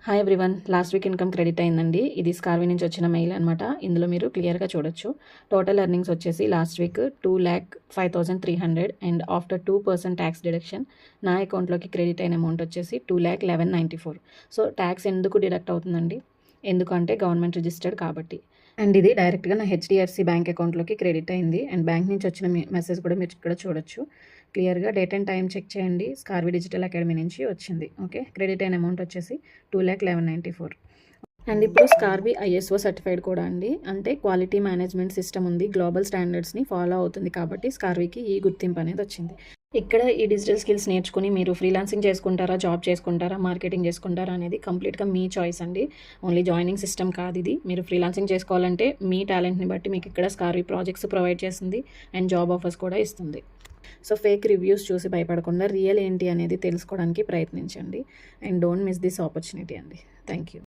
Hi everyone, last week income credit అయిందండి. ఇది స్కార్వి నుంచి వచ్చిన మెయిల్ అనమాట. ఇందులో మీరు క్లియర్గా చూడొచ్చు. టోటల్ ఎర్నింగ్స్ వచ్చేసి last week 2,05,300 and after 2% tax deduction నా అకౌంట్లోకి క్రెడిట్ అయిన అమౌంట్ వచ్చేసి 2,11,94. సో ట్యాక్స్ ఎందుకు డిడక్ట్ అవుతుందండి? ఎందుకంటే గవర్నమెంట్ రిజిస్టర్డ్ కాబట్టి. అండ్ ఇది డైరెక్ట్గా నా హెచ్డిఎఫ్సి బ్యాంక్ అకౌంట్లోకి క్రెడిట్ అయింది. అండ్ బ్యాంక్ నుంచి వచ్చిన మెసేజ్ కూడా మీరు ఇక్కడ చూడొచ్చు. క్లియర్గా డేట్ అండ్ టైం చెక్ చేయండి. స్కార్వి డిజిటల్ అకాడమీ నుంచి వచ్చింది. ఓకే, క్రెడిట్ అయిన అమౌంట్ వచ్చేసి 2,11,94. అండ్ ఇప్పుడు స్కార్వి ఐఎస్ఓ సర్టిఫైడ్ కూడా అండి. అంటే క్వాలిటీ మేనేజ్మెంట్ సిస్టమ్ ఉంది, గ్లోబల్ స్టాండర్డ్స్ని ఫాలో అవుతుంది కాబట్టి స్కార్వికి ఈ గుర్తింపు అనేది వచ్చింది. ఇక్కడ ఈ డిజిటల్ స్కిల్స్ నేర్చుకుని మీరు ఫ్రీలాన్సింగ్ చేసుకుంటారా, జాబ్ చేసుకుంటారా, మార్కెటింగ్ చేసుకుంటారా అనేది కంప్లీట్గా మీ చాయిస్ అండి. ఓన్లీ జాయినింగ్ సిస్టమ్ కాదు ఇది. మీరు ఫ్రీలాన్సింగ్ చేసుకోవాలంటే మీ టాలెంట్ని బట్టి మీకు ఇక్కడ స్కార్వి ప్రాజెక్ట్స్ ప్రొవైడ్ చేస్తుంది అండ్ జాబ్ ఆఫర్స్ కూడా ఇస్తుంది. సో ఫేక్ రివ్యూస్ చూసి భయపడకుండా రియల్ ఏంటి అనేది తెలుసుకోవడానికి ప్రయత్నించండి and don't miss this opportunity అండి. Thank you.